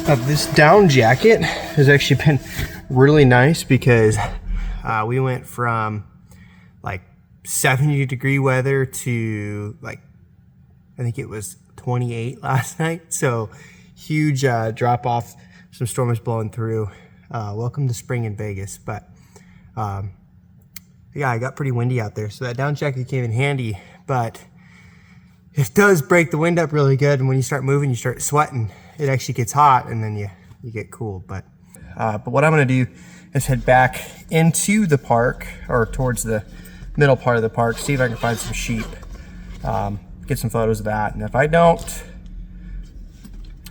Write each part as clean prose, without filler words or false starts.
This down jacket has actually been really nice because we went from like 70-degree weather to like, I think it was 28 last night. So huge drop off. Some storm is blowing through. Welcome to spring in Vegas. But yeah, I got pretty windy out there. So that down jacket came in handy, but it does break the wind up really good. And when you start moving, you start sweating. It actually gets hot and then you get cool. But what I'm gonna do is head back into the park, or towards the middle part of the park, see if I can find some sheep, get some photos of that. And if I don't,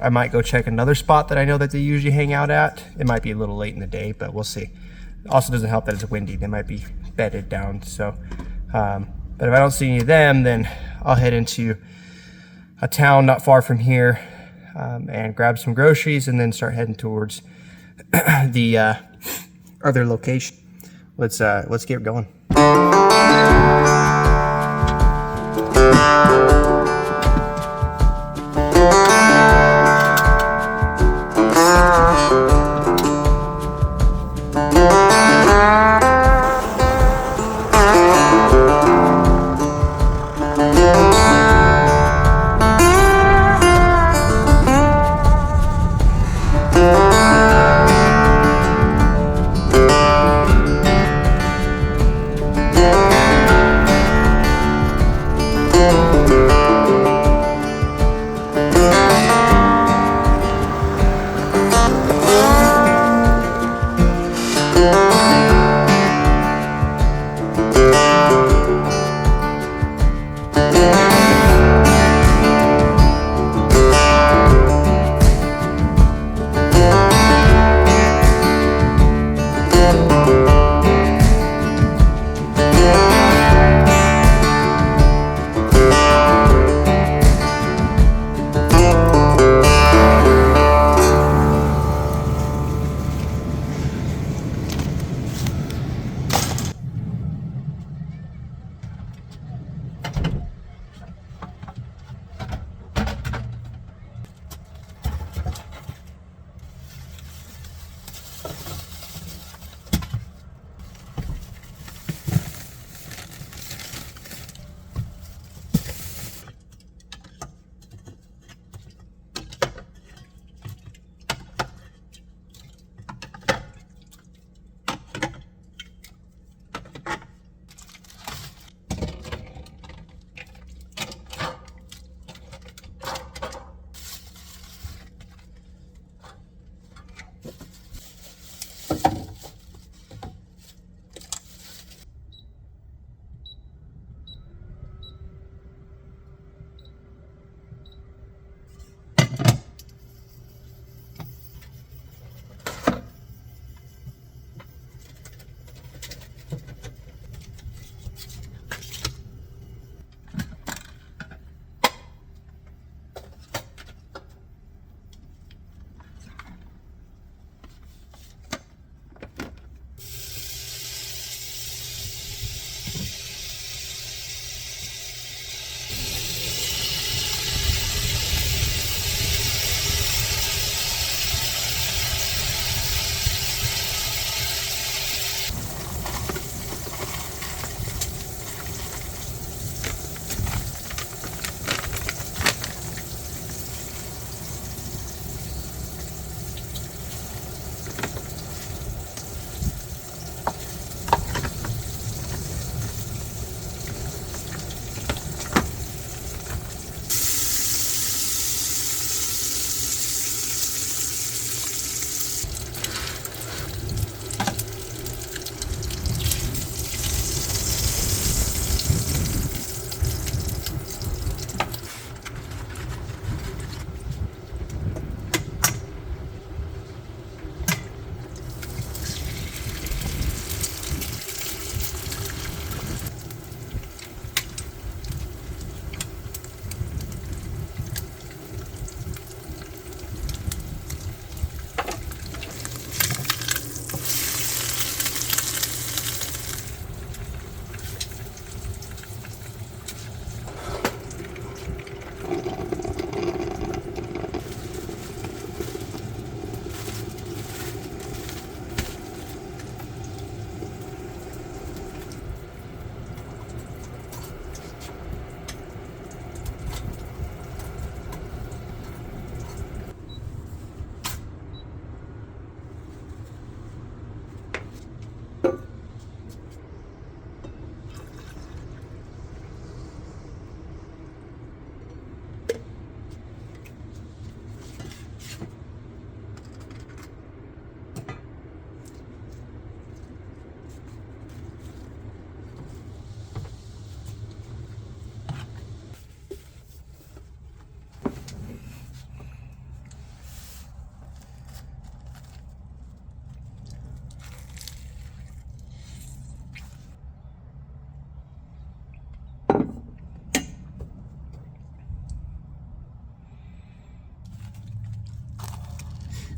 I might go check another spot that I know that they usually hang out at. It might be a little late in the day, but we'll see. It also doesn't help that it's windy. They might be bedded down. So, but if I don't see any of them, then I'll head into a town not far from here, and grab some groceries, and then start heading towards the other location. Let's get going.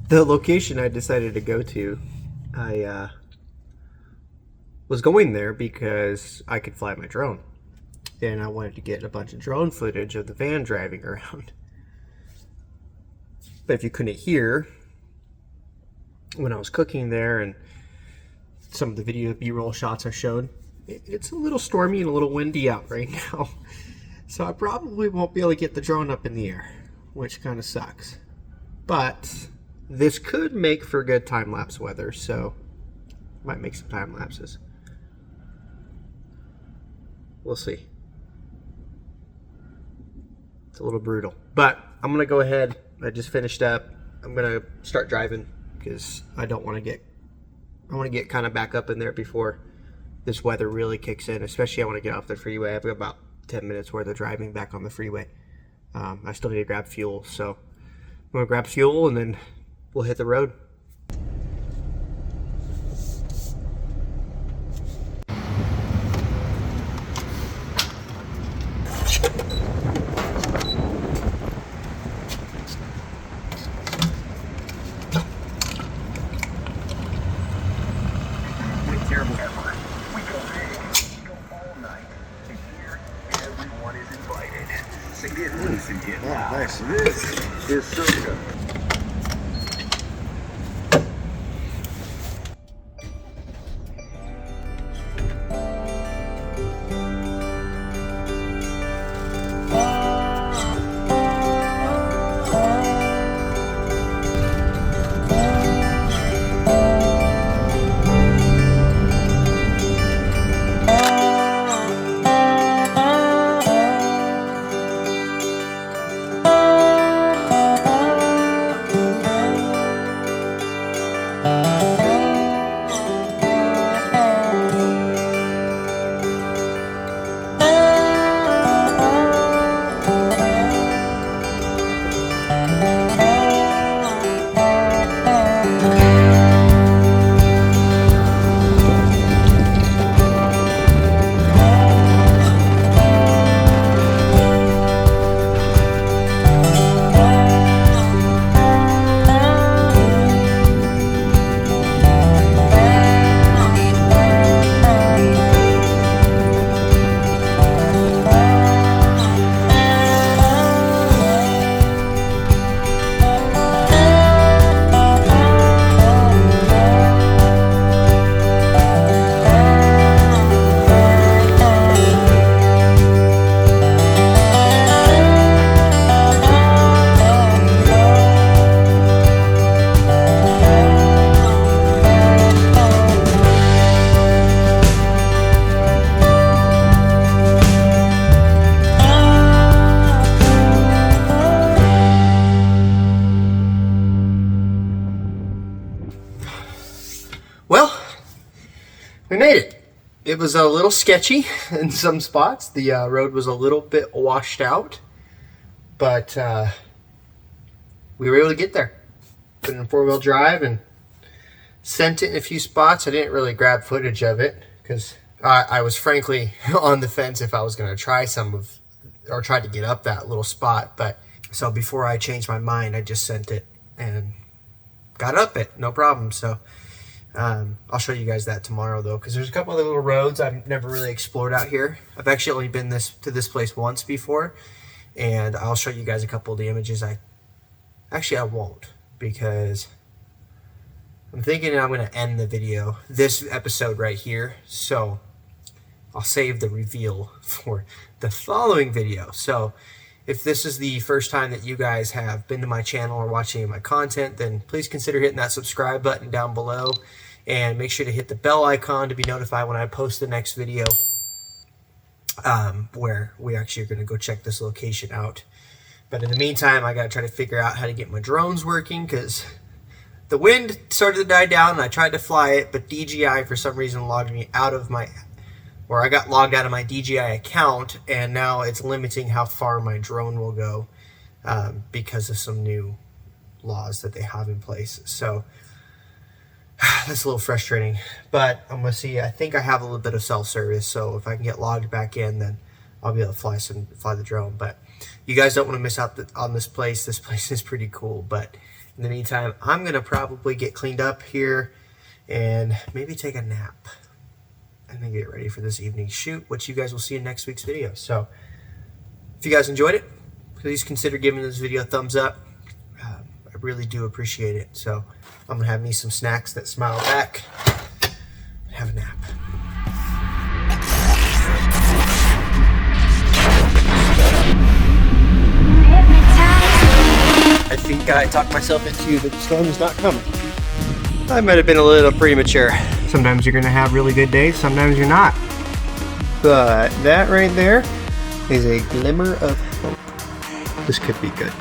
The location I decided to go to, I was going there because I could fly my drone. And I wanted to get a bunch of drone footage of the van driving around. But if you couldn't hear, when I was cooking there and some of the video B-roll shots I showed, it's a little stormy and a little windy out right now. So I probably won't be able to get the drone up in the air, which kind of sucks. But this could make for good time-lapse weather, so might make some time lapses. We'll see. It's a little brutal, but I'm gonna go ahead. I just finished up. I'm gonna start driving because I don't want to get. I want to get kind of back up in there before this weather really kicks in. Especially, I want to get off the freeway. I've got about 10 minutes worth of driving back on the freeway. I still need to grab fuel, so I'm gonna grab fuel and then we'll hit the road. Nice. This is so good. Well, we made it. It was a little sketchy in some spots. The road was a little bit washed out, but we were able to get there. Put it in four-wheel drive and sent it in a few spots. I didn't really grab footage of it because I was frankly on the fence if I was going to try try to get up that little spot. But so before I changed my mind, I just sent it and got up it, no problem. So I'll show you guys that tomorrow though, because there's a couple other little roads I've never really explored out here. I've actually only been to this place once before, and I'll show you guys a couple of the images. I won't, because I'm thinking I'm going to end the video, this episode right here, so I'll save the reveal for the following video. So if this is the first time that you guys have been to my channel or watching my content, then please consider hitting that subscribe button down below, and make sure to hit the bell icon to be notified when I post the next video, where we actually are going to go check this location out. But in the meantime, I got to try to figure out how to get my drones working, because the wind started to die down and I tried to fly it, but DJI for some reason logged me out of my, or I got logged out of my DJI account, and now it's limiting how far my drone will go because of some new laws that they have in place. So that's a little frustrating, but I'm going to see. I think I have a little bit of self-service, so if I can get logged back in, then I'll be able to fly the drone. But you guys don't want to miss out on this place. This place is pretty cool, but In the meantime, I'm going to probably get cleaned up here and maybe take a nap and then get ready for this evening's shoot, which you guys will see in next week's video. So if you guys enjoyed it, please consider giving this video a thumbs up. I really do appreciate it. So I'm going to have me some snacks that smile back and have a nap. I think I talked myself into that the storm is not coming. I might have been a little premature. Sometimes you're gonna have really good days, sometimes you're not. But that right there is a glimmer of hope. This could be good.